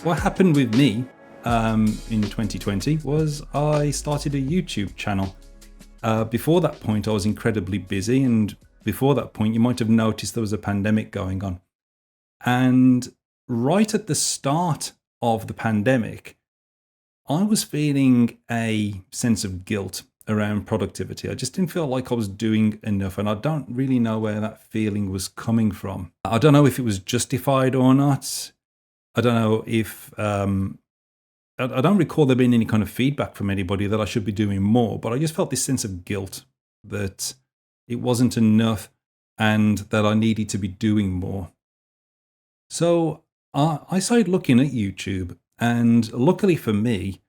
What happened with me in 2020 was I started a YouTube channel. Before that point, I was incredibly busy, and before that point, you might have noticed there was a pandemic going on. And right at the start of the pandemic, I was feeling a sense of guilt around productivity. I just didn't feel like I was doing enough, and I don't really know where that feeling was coming from. I don't know if it was justified or not. I don't know if I don't recall there being any kind of feedback from anybody that I should be doing more, but I just felt this sense of guilt that it wasn't enough and that I needed to be doing more. So I started looking at YouTube, and luckily for me,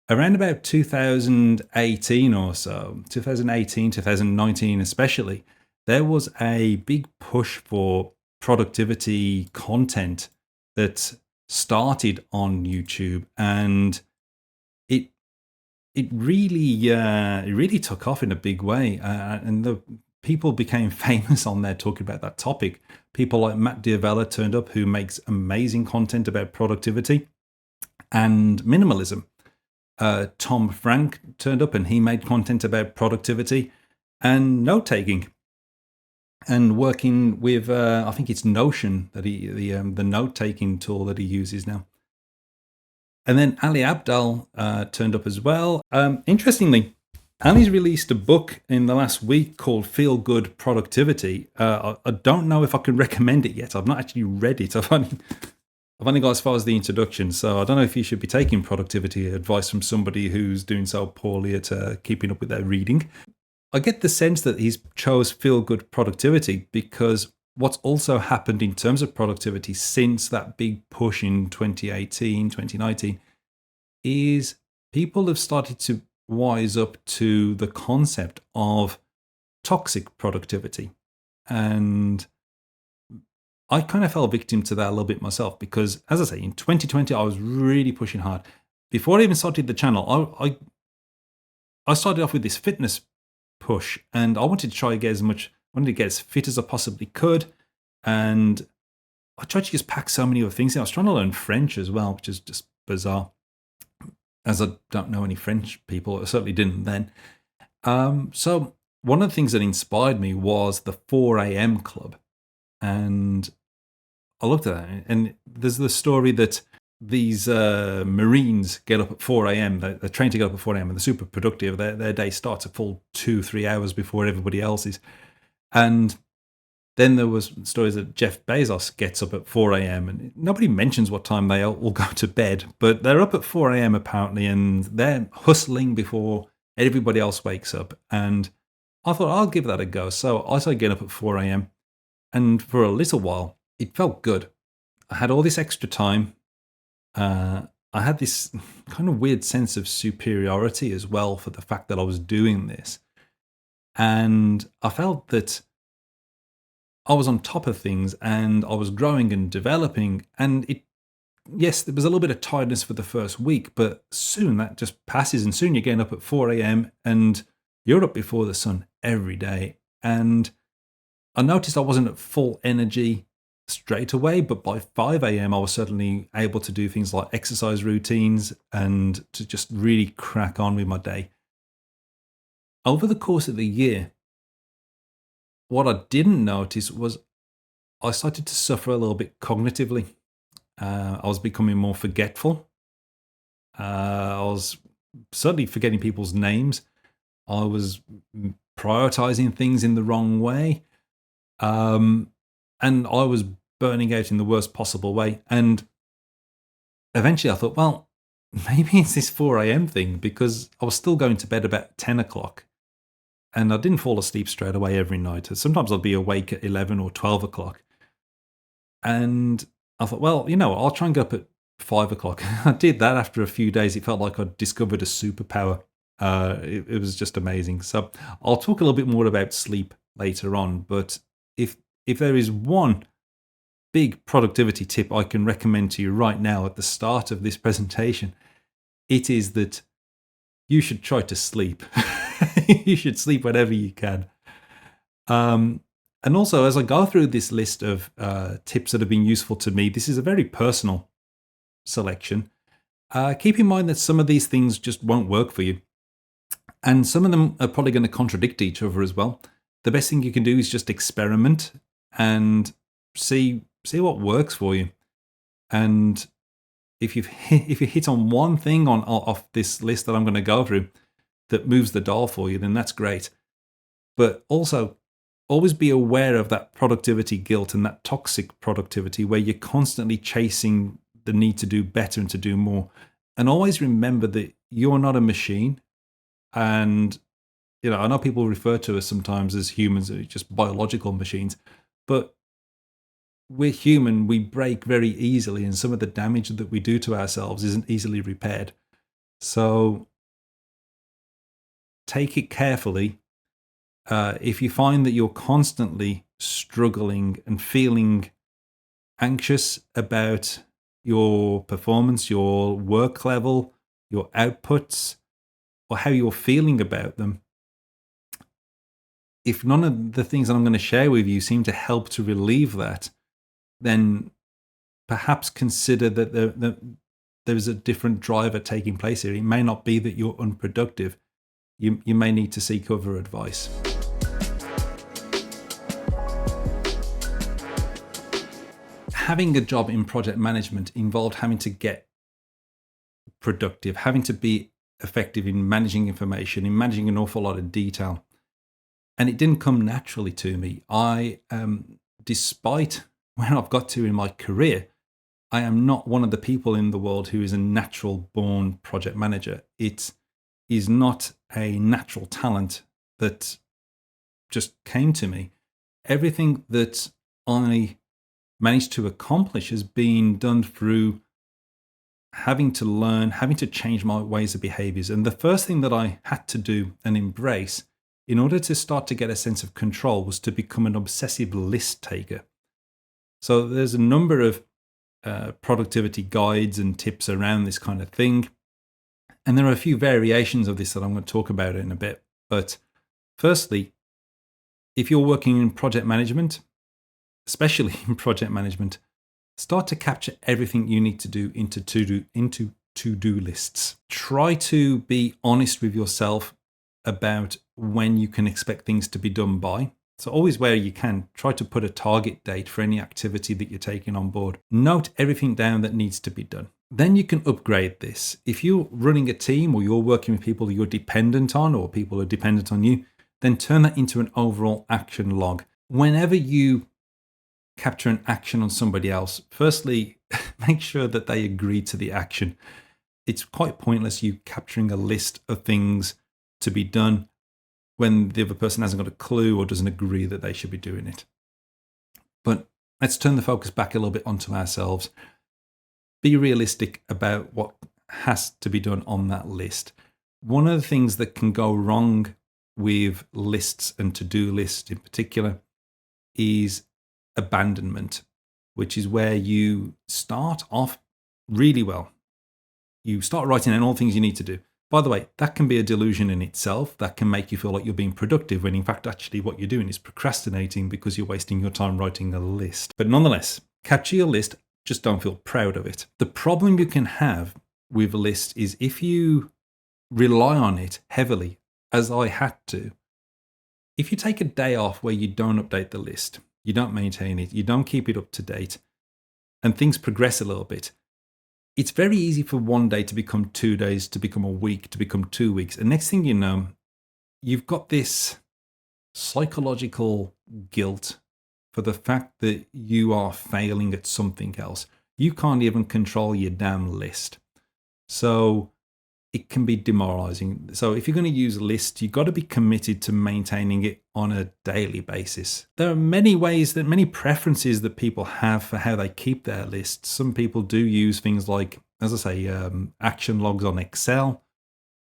around about 2018 or so, 2018, 2019 especially, there was a big push for productivity content that started on YouTube, and it really took off in a big way, and the people became famous on there talking about that topic. People like Matt Diavella turned up, who makes amazing content about productivity and minimalism. Tom Frank turned up, and he made content about productivity and note taking, and working with I think it's Notion that the note taking tool that he uses now. And then Ali Abdaal turned up as well. Interestingly, Ali's released a book in the last week called Feel Good Productivity. I don't know if I can recommend it yet. I've not actually read it. I've only got as far as the introduction, so I don't know if you should be taking productivity advice from somebody who's doing so poorly at keeping up with their reading. I get the sense that he's chose Feel Good Productivity because what's also happened in terms of productivity since that big push in 2018, 2019, is people have started to wise up to the concept of toxic productivity. And I kind of fell victim to that a little bit myself because, as I say, in 2020, I was really pushing hard. Before I even started the channel, I started off with this fitness push, and I wanted to try to get wanted to get as fit as I possibly could. And I tried to just pack so many other things in. I was trying to learn French as well, which is just bizarre, as I don't know any French people. I certainly didn't then. So one of the things that inspired me was the 4 a.m. club. And I looked at that, and there's the story that these Marines get up at 4 a.m. They're trained to get up at 4 a.m. and they're super productive. Their day starts a full 2-3 hours before everybody else's. And then there was stories that Jeff Bezos gets up at 4 a.m. and nobody mentions what time they all go to bed, but they're up at 4 a.m. apparently, and they're hustling before everybody else wakes up. And I thought, I'll give that a go. So I started getting up at 4 a.m. and for a little while, it felt good. I had all this extra time. I had this kind of weird sense of superiority as well for the fact that I was doing this. And I felt that I was on top of things and I was growing and developing. And yes, there was a little bit of tiredness for the first week, but soon that just passes. And soon you're getting up at 4 a.m. and you're up before the sun every day. And I noticed I wasn't at full energy straight away, but by 5 a.m. I was certainly able to do things like exercise routines and to just really crack on with my day. Over the course of the year, what I didn't notice was I started to suffer a little bit cognitively. I was becoming more forgetful. I was certainly forgetting people's names. I was prioritizing things in the wrong way. And I was burning out in the worst possible way. And eventually I thought, well, maybe it's this 4 a.m. thing, because I was still going to bed about 10 o'clock. And I didn't fall asleep straight away every night. Sometimes I'd be awake at 11 or 12 o'clock. And I thought, well, I'll try and get up at 5 o'clock. I did that after a few days. It felt like I'd discovered a superpower. It was just amazing. So I'll talk a little bit more about sleep later on. But if there is one big productivity tip I can recommend to you right now at the start of this presentation, it is that you should try to sleep. You should sleep whenever you can. And also, as I go through this list of tips that have been useful to me, this is a very personal selection, keep in mind that some of these things just won't work for you. And some of them are probably going to contradict each other as well. The best thing you can do is just experiment and see what works for you. And if you hit on one thing off this list that I'm going to go through that moves the dial for you, then that's great. But also, always be aware of that productivity guilt and that toxic productivity where you're constantly chasing the need to do better and to do more. And always remember that you're not a machine. And, I know people refer to us sometimes as humans, just biological machines, but we're human. We break very easily, and some of the damage that we do to ourselves isn't easily repaired. So take it carefully. If you find that you're constantly struggling and feeling anxious about your performance, your work level, your outputs, or how you're feeling about them, if none of the things that I'm going to share with you seem to help to relieve that, then perhaps consider that there's a different driver taking place here. It may not be that you're unproductive. You may need to seek other advice. Having a job in project management involved having to get productive, having to be effective in managing information, in managing an awful lot of detail. And it didn't come naturally to me. Despite where I've got to in my career, I am not one of the people in the world who is a natural born project manager. It is not a natural talent that just came to me. Everything that I managed to accomplish has been done through having to learn, having to change my ways of behaviors. And the first thing that I had to do and embrace in order to start to get a sense of control was to become an obsessive list taker. So there's a number of productivity guides and tips around this kind of thing. And there are a few variations of this that I'm going to talk about in a bit. But firstly, if you're working in project management, especially in project management, start to capture everything you need to do into to-do lists. Try to be honest with yourself about when you can expect things to be done by. So always where you can, try to put a target date for any activity that you're taking on board. Note everything down that needs to be done. Then you can upgrade this. If you're running a team or you're working with people you're dependent on or people are dependent on you, then turn that into an overall action log. Whenever you capture an action on somebody else, firstly, make sure that they agree to the action. It's quite pointless you capturing a list of things to be done when the other person hasn't got a clue or doesn't agree that they should be doing it. But let's turn the focus back a little bit onto ourselves. Be realistic about what has to be done on that list. One of the things that can go wrong with lists and to-do lists in particular is abandonment, which is where you start off really well. You start writing down all the things you need to do. By the way, that can be a delusion in itself. That can make you feel like you're being productive when in fact actually what you're doing is procrastinating because you're wasting your time writing a list. But nonetheless, capture your list, just don't feel proud of it. The problem you can have with a list is if you rely on it heavily, as I had to, if you take a day off where you don't update the list, you don't maintain it, you don't keep it up to date, and things progress a little bit, it's very easy for one day to become 2 days, to become a week, to become 2 weeks. And next thing you know, you've got this psychological guilt for the fact that you are failing at something else. You can't even control your damn list. So it can be demoralizing. So if you're going to use a list, you've got to be committed to maintaining it on a daily basis. There are many ways, many preferences that people have for how they keep their lists. Some people do use things like, as I say, action logs on Excel.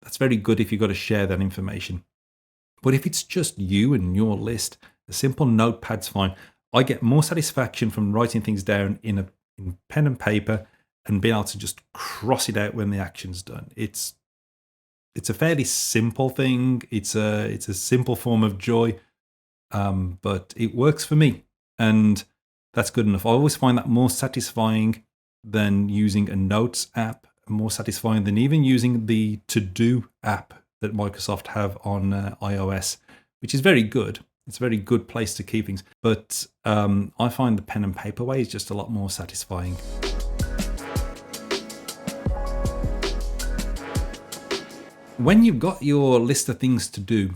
That's very good if you've got to share that information. But if it's just you and your list, a simple notepad's fine. I get more satisfaction from writing things down in pen and paper and being able to just cross it out when the action's done. It's a fairly simple thing. It's a simple form of joy, but it works for me, and that's good enough. I always find that more satisfying than using a notes app, more satisfying than even using the to-do app that Microsoft have on iOS, which is very good. It's a very good place to keep things. But I find the pen and paper way is just a lot more satisfying. When you've got your list of things to do,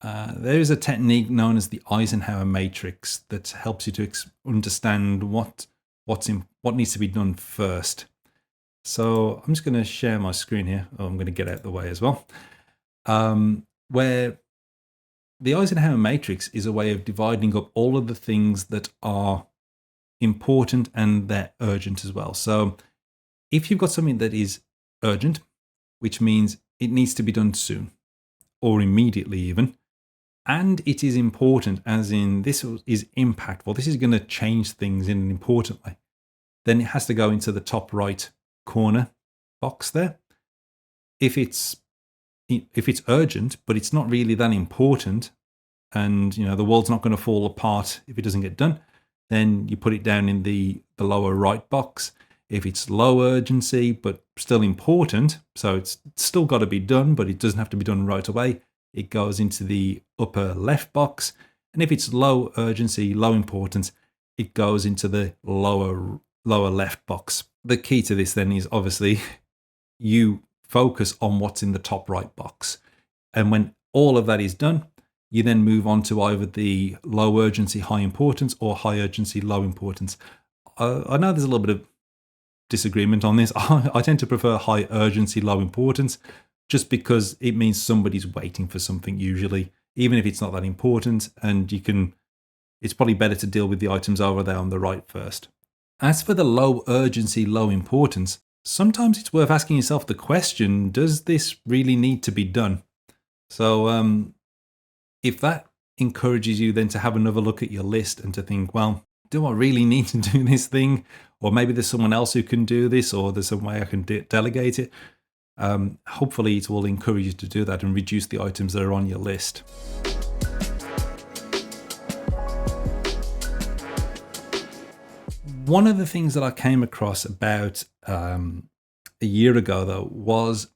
there is a technique known as the Eisenhower Matrix that helps you to understand what needs to be done first. So I'm just going to share my screen here. Oh, I'm going to get out of the way as well. Where the Eisenhower Matrix is a way of dividing up all of the things that are important and they're urgent as well. So if you've got something that is urgent, which means it needs to be done soon or immediately even, and it is important, as in this is impactful, this is going to change things in an important way, then it has to go into the top right corner box there. If it's urgent, but it's not really that important, and the world's not going to fall apart if it doesn't get done, then you put it down in the lower right box. If it's low urgency but still important, so it's still got to be done, but it doesn't have to be done right away, it goes into the upper left box. And if it's low urgency, low importance, it goes into the lower left box. The key to this then is obviously you focus on what's in the top right box. And when all of that is done, you then move on to either the low urgency, high importance, or high urgency, low importance. I know there's a little bit of disagreement on this. I tend to prefer high urgency, low importance, just because it means somebody's waiting for something usually, even if it's not that important, and it's probably better to deal with the items over there on the right first. As for the low urgency, low importance, sometimes it's worth asking yourself the question, does this really need to be done? So if that encourages you then to have another look at your list and to think, well, do I really need to do this thing? Or maybe there's someone else who can do this, or there's some way I can delegate it. Hopefully it will encourage you to do that and reduce the items that are on your list. One of the things that I came across about a year ago, though, was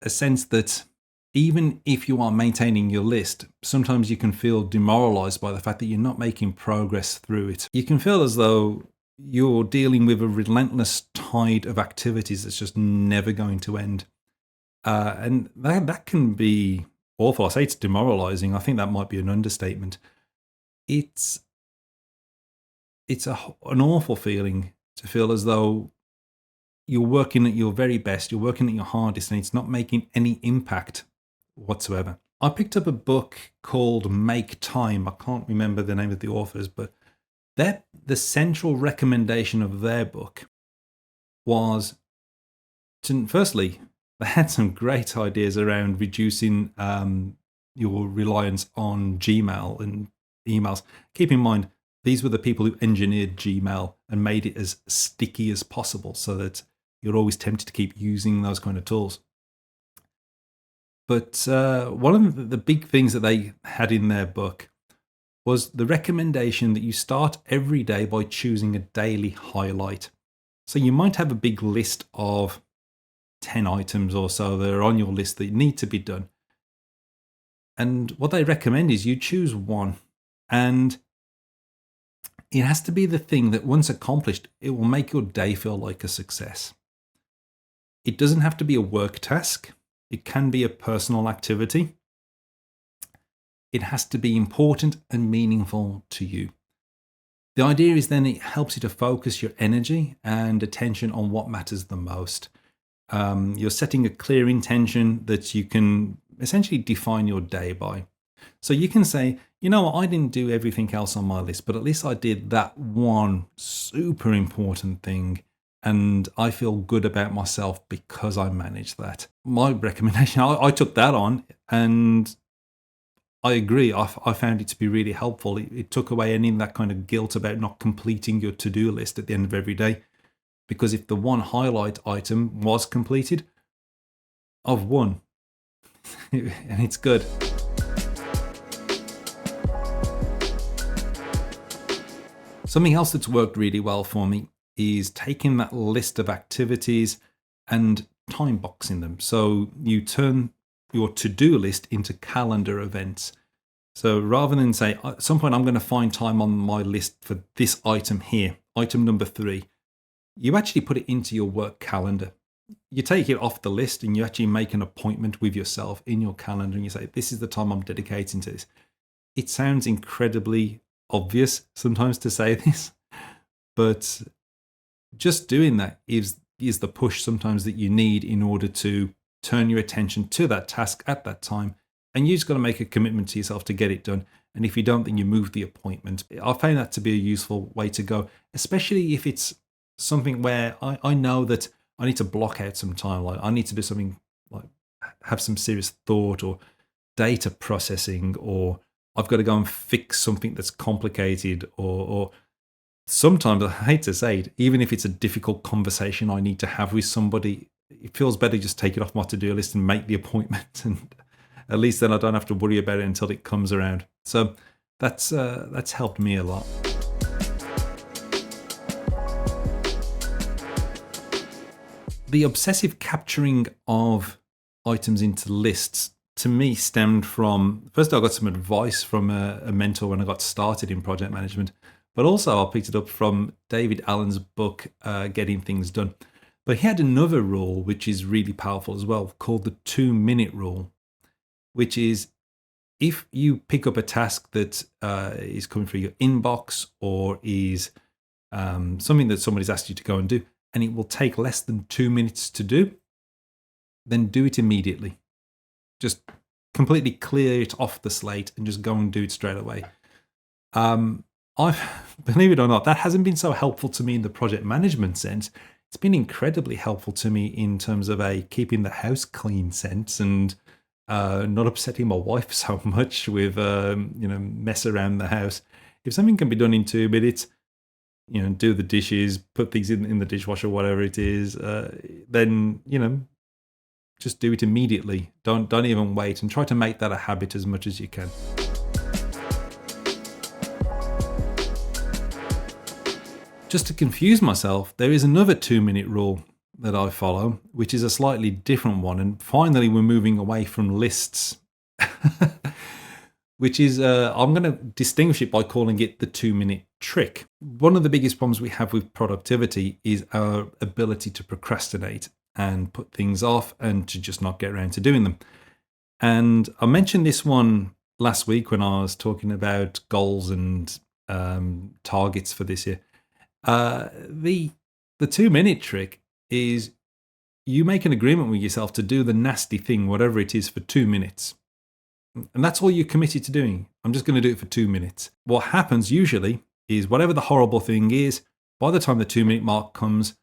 a sense that even if you are maintaining your list, sometimes you can feel demoralized by the fact that you're not making progress through it. You can feel as though you're dealing with a relentless tide of activities that's just never going to end. And that can be awful. I say it's demoralizing. I think that might be an understatement. It's an awful feeling to feel as though you're working at your very best, you're working at your hardest, and it's not making any impact whatsoever. I picked up a book called Make Time. I can't remember the name of the authors, but the central recommendation of their book was firstly, they had some great ideas around reducing your reliance on Gmail and emails. Keep in mind, these were the people who engineered Gmail and made it as sticky as possible so that you're always tempted to keep using those kind of tools. But one of the big things that they had in their book was the recommendation that you start every day by choosing a daily highlight. So you might have a big list of 10 items or so that are on your list that need to be done. And what they recommend is you choose one, and it has to be the thing that once accomplished, it will make your day feel like a success. It doesn't have to be a work task. It can be a personal activity. It has to be important and meaningful to you. The idea is then it helps you to focus your energy and attention on what matters the most. You're setting a clear intention that you can essentially define your day by. So you can say, I didn't do everything else on my list, but at least I did that one super important thing. And I feel good about myself because I managed that. My recommendation, I took that on, and I agree. I found it to be really helpful. It took away any of that kind of guilt about not completing your to-do list at the end of every day. Because if the one highlight item was completed, I've won. And it's good. Something else that's worked really well for me is taking that list of activities and time boxing them. So you turn your to-do list into calendar events. So rather than say, at some point I'm going to find time on my list for this item here, item number 3, you actually put it into your work calendar. You take it off the list and you actually make an appointment with yourself in your calendar and you say, this is the time I'm dedicating to this. It sounds incredibly obvious sometimes to say this, but just doing that is the push sometimes that you need in order to turn your attention to that task at that time. And you just got to make a commitment to yourself to get it done. And if you don't, then you move the appointment. I find that to be a useful way to go, especially if it's something where I know that I need to block out some time. Like I need to do something like have some serious thought or data processing, or I've got to go and fix something that's complicated, or sometimes, I hate to say it, even if it's a difficult conversation I need to have with somebody, it feels better just take it off my to-do list and make the appointment. And at least then I don't have to worry about it until it comes around. So that's helped me a lot. The obsessive capturing of items into lists, to me, stemmed from, first I got some advice from a mentor when I got started in project management, but also I picked it up from David Allen's book, Getting Things Done. But he had another rule, which is really powerful as well, called the 2-minute rule, which is if you pick up a task that is coming through your inbox or is something that somebody's asked you to go and do, and it will take less than 2 minutes to do, then do it immediately. Just completely clear it off the slate and just go and do it straight away. Believe it or not, that hasn't been so helpful to me in the project management sense. It's been incredibly helpful to me in terms of keeping the house clean sense and not upsetting my wife so much with mess around the house. If something can be done in 2 minutes, do the dishes, put things in the dishwasher, whatever it is, then just do it immediately. Don't even wait, and try to make that a habit as much as you can. Just to confuse myself, there is another 2-minute rule that I follow, which is a slightly different one. And finally, we're moving away from lists, which is, I'm going to distinguish it by calling it the 2-minute trick. One of the biggest problems we have with productivity is our ability to procrastinate and put things off and to just not get around to doing them. And I mentioned this one last week when I was talking about goals and targets for this year. The 2-minute trick is you make an agreement with yourself to do the nasty thing, whatever it is, for 2 minutes. And that's all you're committed to doing. I'm just going to do it for 2 minutes. What happens usually is whatever the horrible thing is, by the time the 2-minute mark comes,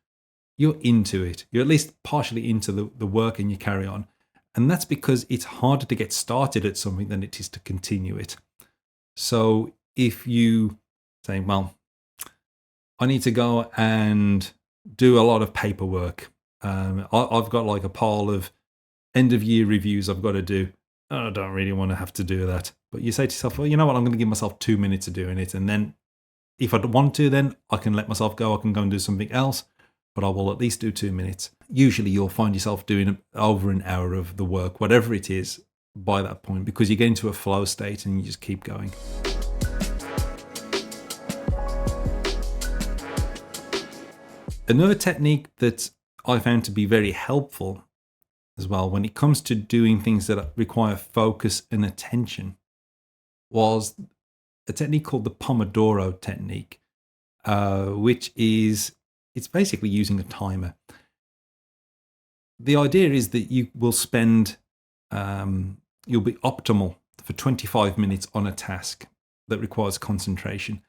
you're into it. You're at least partially into the work and you carry on. And that's because it's harder to get started at something than it is to continue it. So if you say, well, I need to go and do a lot of paperwork. I've got like a pile of end of year reviews I've got to do. I don't really want to have to do that. But you say to yourself, well, you know what? I'm going to give myself 2 minutes of doing it. And then if I want to, then I can let myself go. I can go and do something else, but I will at least do 2 minutes. Usually you'll find yourself doing over an hour of the work, whatever it is, by that point, because you get into a flow state and you just keep going. Another technique that I found to be very helpful as well when it comes to doing things that require focus and attention was a technique called the Pomodoro Technique, which is, it's basically using a timer. The idea is that you will spend, you'll be optimal for 25 minutes on a task that requires concentration.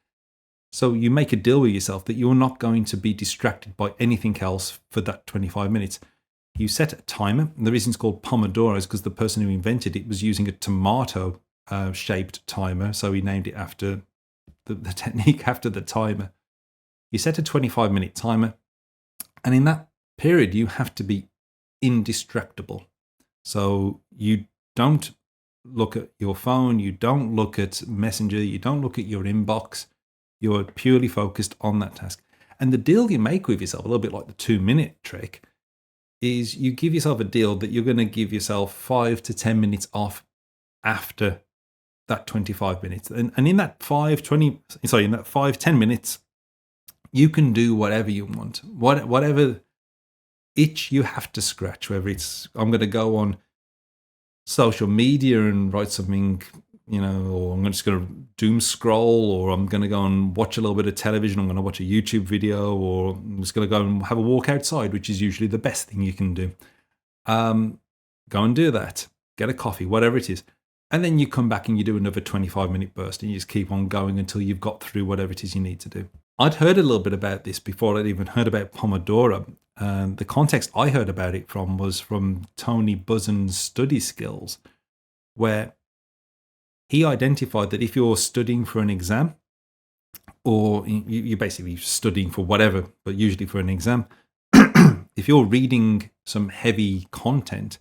So you make a deal with yourself that you're not going to be distracted by anything else for that 25 minutes. You set a timer. And the reason it's called Pomodoro is because the person who invented it was using a tomato shaped timer. So he named it after the technique after the timer. You set a 25-minute timer. And in that period, you have to be indistractable. So you don't look at your phone. You don't look at Messenger. You don't look at your inbox. You're purely focused on that task. And the deal you make with yourself, a little bit like the 2-minute trick, is you give yourself a deal that you're going to give yourself 5 to 10 minutes off after that 25 minutes. And in that 5-10 minutes, you can do whatever you want, whatever itch you have to scratch, whether it's, I'm going to go on social media and write something, or I'm just going to doom scroll, or I'm going to go and watch a little bit of television, I'm going to watch a YouTube video, or I'm just going to go and have a walk outside, which is usually the best thing you can do. Go and do that, get a coffee, whatever it is. And then you come back and you do another 25-minute burst, and you just keep on going until you've got through whatever it is you need to do. I'd heard a little bit about this before I'd even heard about Pomodoro. The context I heard about it from was from Tony Buzzin's study skills, where he identified that if you're studying for an exam, or you're basically studying for whatever, but usually for an exam, if you're reading some heavy content,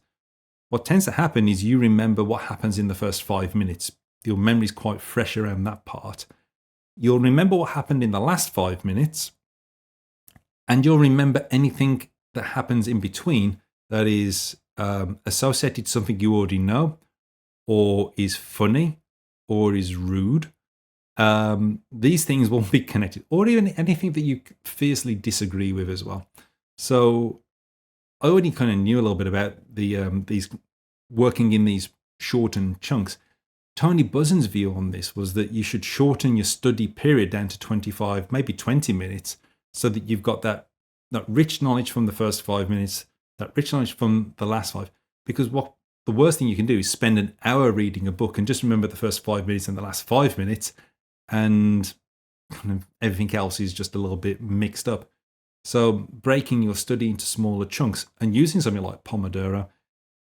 what tends to happen is you remember what happens in the first 5 minutes. Your memory's quite fresh around that part. You'll remember what happened in the last 5 minutes, and you'll remember anything that happens in between that is associated to something you already know, or is funny, or is rude. These things won't be connected, or even anything that you fiercely disagree with as well. So I already kind of knew a little bit about these working in these shortened chunks. Tony Buzzin's view on this was that you should shorten your study period down to 25, maybe 20 minutes, so that you've got that rich knowledge from the first 5 minutes, that rich knowledge from the last 5. Because the worst thing you can do is spend an hour reading a book and just remember the first 5 minutes and the last 5 minutes, and kind of everything else is just a little bit mixed up. So breaking your study into smaller chunks and using something like Pomodoro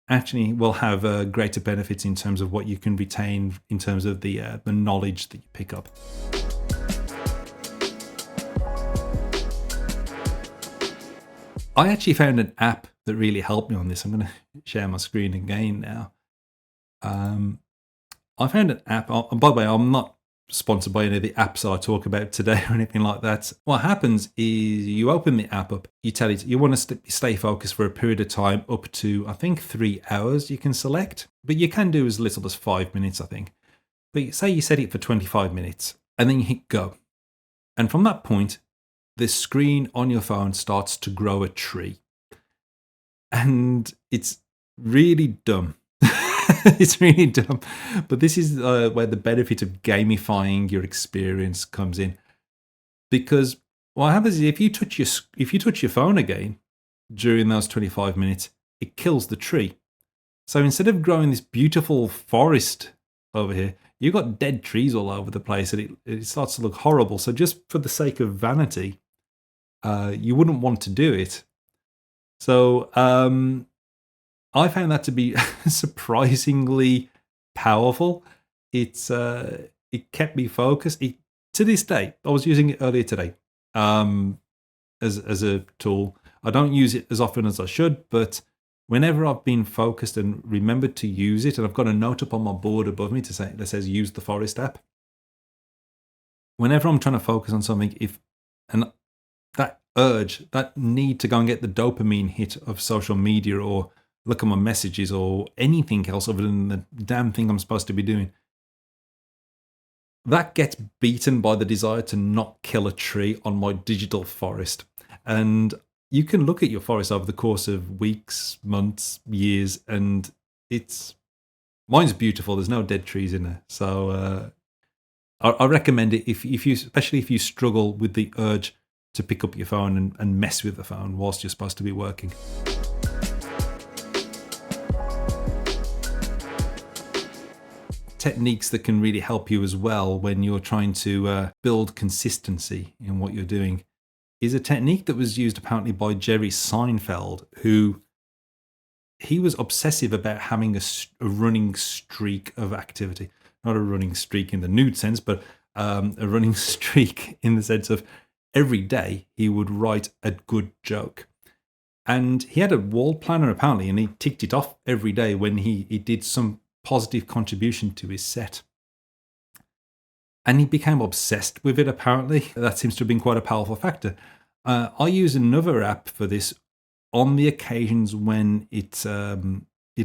actually will have greater benefits in terms of what you can retain in terms of the knowledge that you pick up. I actually found an app that really helped me on this. I'm going to share my screen again now. I found an app. And by the way, I'm not sponsored by any of the apps that I talk about today or anything like that. What happens is you open the app up, you tell it you want to stay focused for a period of time up to, I think, 3 hours you can select, but you can do as little as 5 minutes, I think. But say you set it for 25 minutes and then you hit go. And from that point, the screen on your phone starts to grow a tree. And it's really dumb. It's really dumb. But this is where the benefit of gamifying your experience comes in. Because what happens is if you touch your phone again during those 25 minutes, it kills the tree. So instead of growing this beautiful forest over here, you've got dead trees all over the place, and it starts to look horrible. So just for the sake of vanity, you wouldn't want to do it. So I found that to be surprisingly powerful. It kept me focused. To this day, I was using it earlier today as a tool. I don't use it as often as I should, but whenever I've been focused and remembered to use it, and I've got a note up on my board above me that says use the Forest app. Whenever I'm trying to focus on something, and that urge, that need to go and get the dopamine hit of social media or look at my messages or anything else other than the damn thing I'm supposed to be doing, that gets beaten by the desire to not kill a tree on my digital forest. And you can look at your forest over the course of weeks, months, years, and mine's beautiful. There's no dead trees in there. So I recommend it especially if you struggle with the urge to pick up your phone and mess with the phone whilst you're supposed to be working. Techniques that can really help you as well when you're trying to build consistency in what you're doing is a technique that was used apparently by Jerry Seinfeld, he was obsessive about having a running streak of activity. Not a running streak in the nude sense, but a running streak in the sense of every day he would write a good joke. And he had a wall planner apparently, and he ticked it off every day when he did some positive contribution to his set. and he became obsessed with it. Apparently, that seems to have been quite a powerful factor. I use another app for this on the occasions when it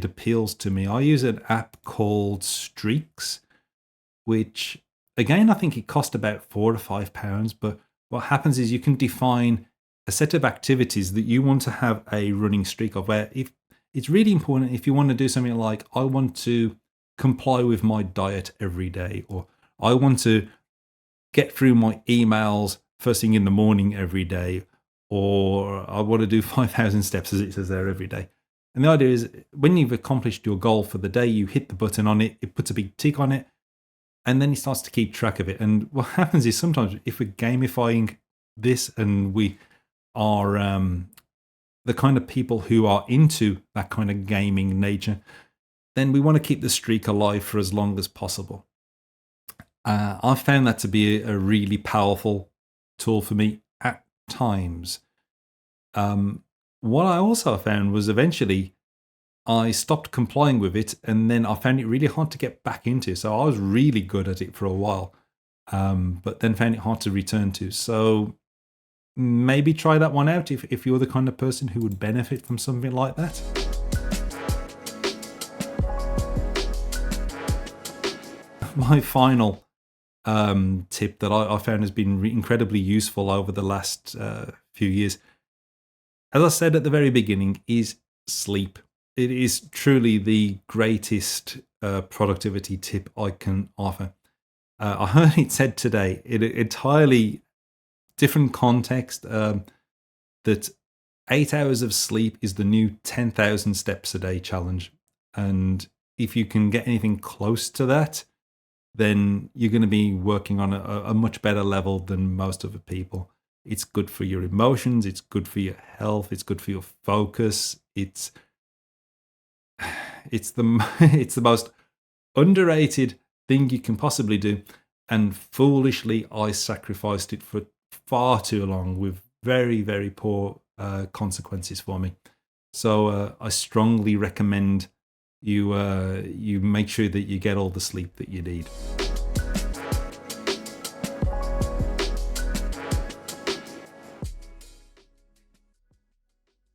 appeals to me. I use an app called Streaks, which again I think it cost about £4 or £5. But what happens is you can define a set of activities that you want to have a running streak of. Where if it's really important, if you want to do something like I want to comply with my diet every day, or I want to get through my emails first thing in the morning every day, or I want to do 5,000 steps, as it says there, every day. And the idea is when you've accomplished your goal for the day, you hit the button on it, it puts a big tick on it, and then it starts to keep track of it. And what happens is sometimes if we're gamifying this and we are the kind of people who are into that kind of gaming nature, then we want to keep the streak alive for as long as possible. I've found that to be a really powerful tool for me at times. What I also found was eventually I stopped complying with it, and then I found it really hard to get back into. So I was really good at it for a while, but then found it hard to return to. So maybe try that one out if you're the kind of person who would benefit from something like that. My final tip that I found has been incredibly useful over the last few years, as I said at the very beginning, is sleep. It is truly the greatest productivity tip I can offer. I heard it said today in an entirely different context that 8 hours of sleep is the new 10,000 steps a day challenge. And if you can get anything close to that, then you're going to be working on a much better level than most other people. It's good for your emotions. It's good for your health. It's good for your focus. It's the it's the most underrated thing you can possibly do. And foolishly, I sacrificed it for far too long with very, very poor consequences for me. So I strongly recommend you make sure that you get all the sleep that you need.